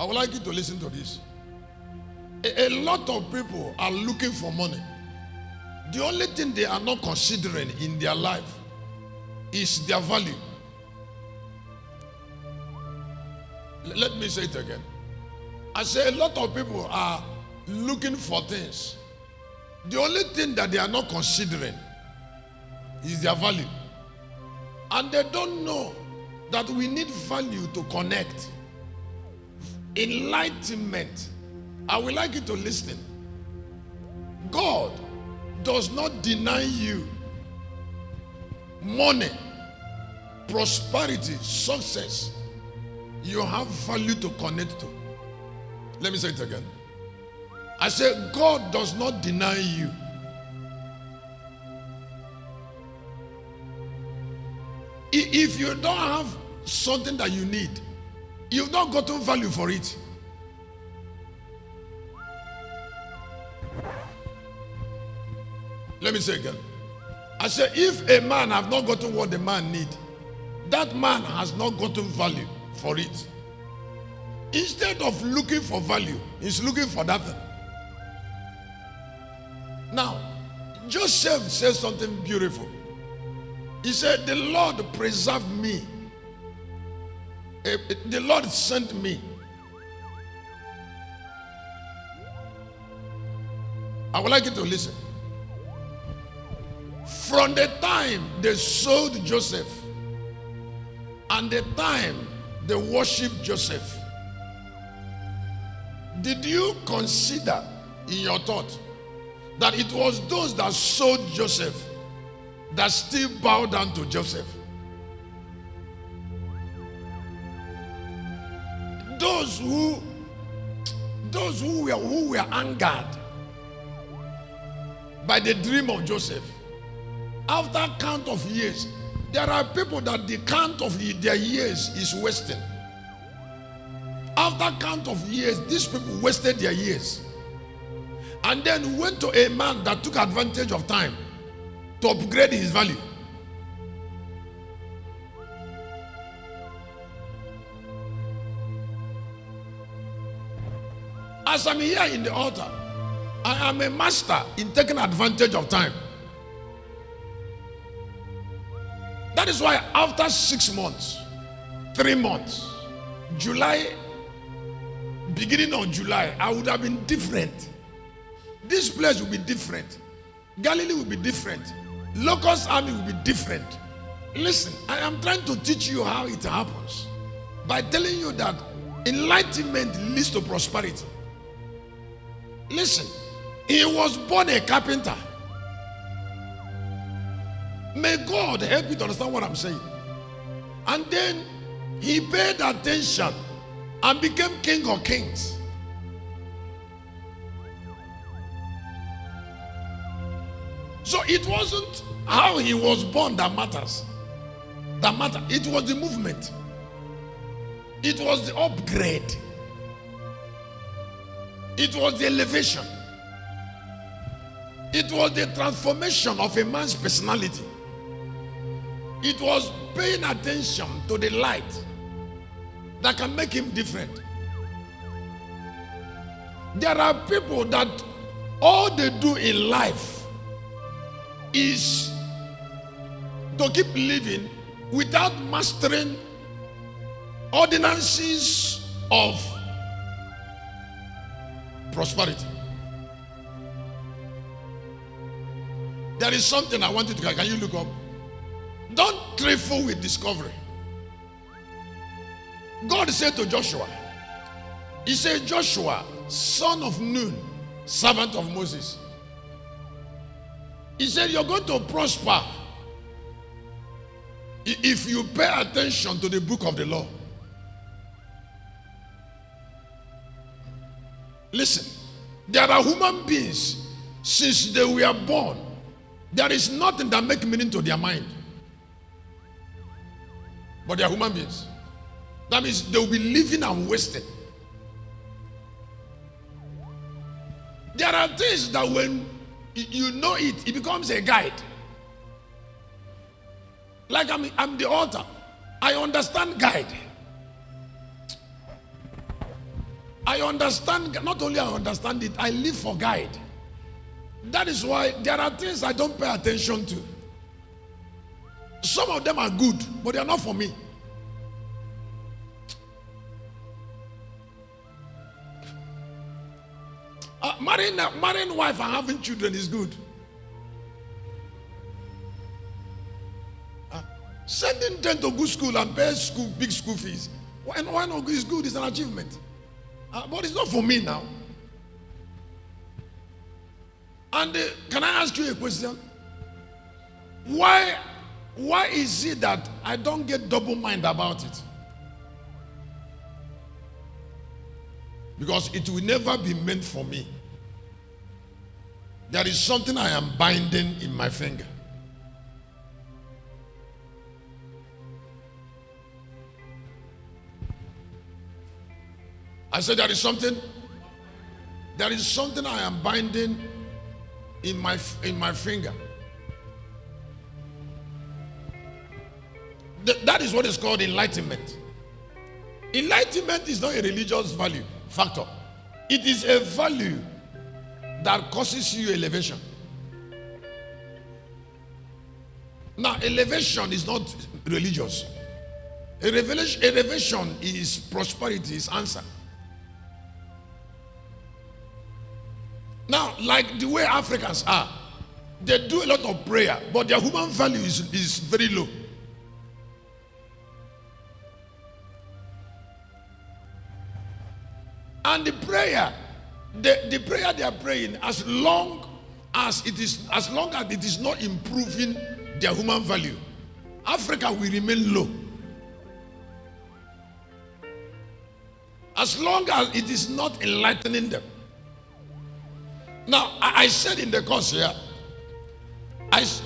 I would like you to listen to this. A lot of people are looking for money. The only thing they are not considering in their life is their value. Let me say it again. I say a lot of people are looking for things. The only thing that they are not considering is their value. And they don't know that we need value to connect. Enlightenment. I would like you to listen. God does not deny you money, prosperity, success. You have value to connect to. Let me say it again. I say God does not deny you. If you don't have something that you need, you've not gotten value for it. Let me say again. I say if a man have not gotten what the man need, that man has not gotten value for it. Instead of looking for value, he's looking for that thing. Now, Joseph says something beautiful. He said, the Lord preserved me. The Lord sent me. I would like you to listen. From the time they sold Joseph and the time they worshiped Joseph, did you consider in your thought that it was those that sold Joseph that still bow down to Joseph? Those who were angered by the dream of Joseph, after count of years, there are people that the count of their years is wasting. After count of years, these people wasted their years and then went to a man that took advantage of time to upgrade his value. As I'm here in the altar, I am a master in taking advantage of time. That is why after 6 months, 3 months, July, beginning of July, I would have been different. This place will be different. Galilee will be different. Locust Army will be different. Listen, I am trying to teach you how it happens by telling you that enlightenment leads to prosperity. Listen, he was born a carpenter. May God help you to understand what I'm saying. And then he paid attention and became King of Kings. So it wasn't how he was born that matters. It was the movement. It was the upgrade. It was the elevation. It was the transformation of a man's personality. It was paying attention to the light that can make him different. There are people that all they do in life is to keep living without mastering ordinances of prosperity. There is something I want you to, can you look up? Don't trifle with discovery. God said to Joshua, he said, Joshua, son of Nun, servant of Moses. He said, you're going to prosper if you pay attention to the book of the law. Listen, there are human beings, since they were born, there is nothing that makes meaning to their mind. But they are human beings. That means they will be living and wasting. There are things that when you know it, it becomes a guide. Like I'm the author. I understand guide. I understand, not only I understand it, I live for guide. That is why there are things I don't pay attention to. Some of them are good, but they are not for me. Marrying wife and having children is good. Sending them to good school and pay big school fees. Why not? It's good. It's an achievement. But it's not for me now. And can I ask you a question? Why is it that I don't get double mind about it? Because it will never be meant for me. There is something I am binding in my finger. I said there is something I am binding in my finger. That is what is called enlightenment. Enlightenment is not a religious value factor. It is a value that causes you elevation. Now, elevation is not religious. Elevation is prosperity, is answer. Now, like the way Africans are, they do a lot of prayer, but their human value is very low. And the prayer they are praying, as long as it is not improving their human value, Africa will remain low. As long as it is not enlightening them. Now, I said in the course here,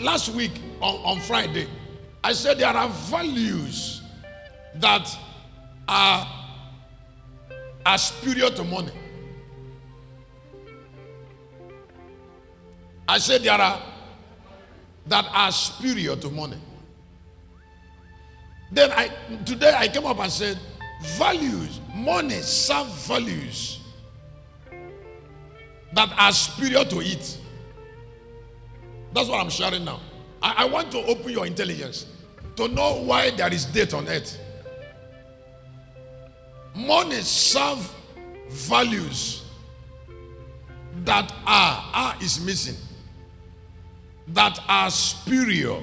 last week on Friday, I said there are values that are superior to money. I said there are that are superior to money. Then today I came up and said values, money serve values that are superior to it. That's what I'm sharing now. I want to open your intelligence to know why there is death on earth. Money serve values that is missing, that are superior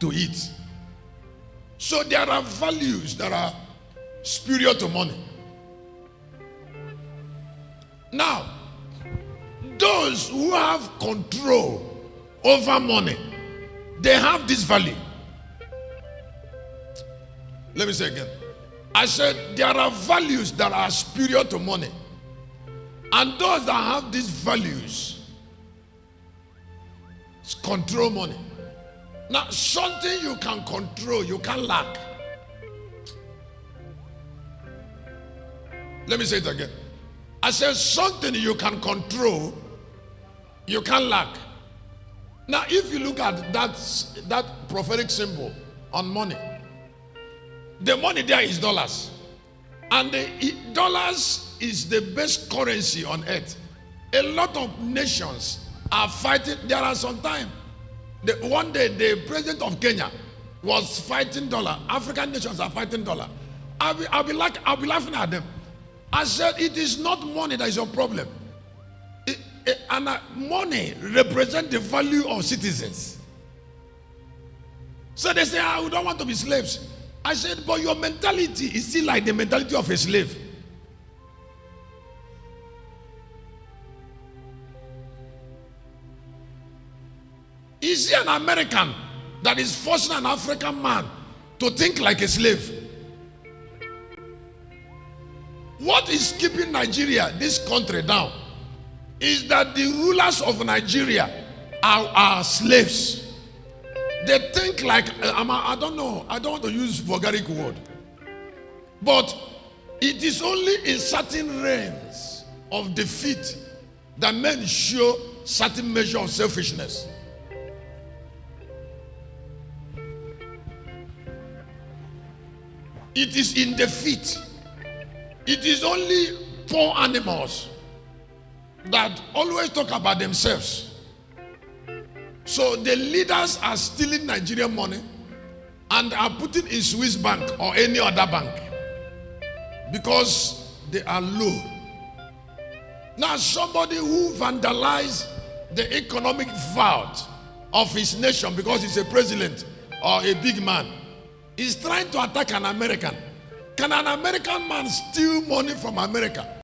to it. So there are values that are superior to money. Now, those who have control over money, they have this value. Let me say again. I said there are values that are superior to money. And those that have these values control money. Now, something you can control, you can't lack. Let me say it again. I said something you can control, you can't lack. Now, if you look at that prophetic symbol on money, the money there is dollars. And dollars is the best currency on earth. A lot of nations are fighting. There are some time. One day, the president of Kenya was fighting dollar. African nations are fighting dollar. I'll be laughing at them. I said, it is not money that is your problem. Money represents the value of citizens. So they say, we don't want to be slaves. I said, but your mentality is still like the mentality of a slave. Is he an American that is forcing an African man to think like a slave? What is keeping Nigeria, this country, down is that the rulers of Nigeria are slaves. They think like, I don't know, I don't want to use vulgaric word. But it is only in certain realms of defeat that men show certain measure of selfishness. It is in defeat. It is only poor animals that always talk about themselves. So the leaders are stealing Nigerian money and are putting in Swiss bank or any other bank because they are low. Now somebody who vandalized the economic vault of his nation because he's a president or a big man is trying to attack an American. Can an American man steal money from America?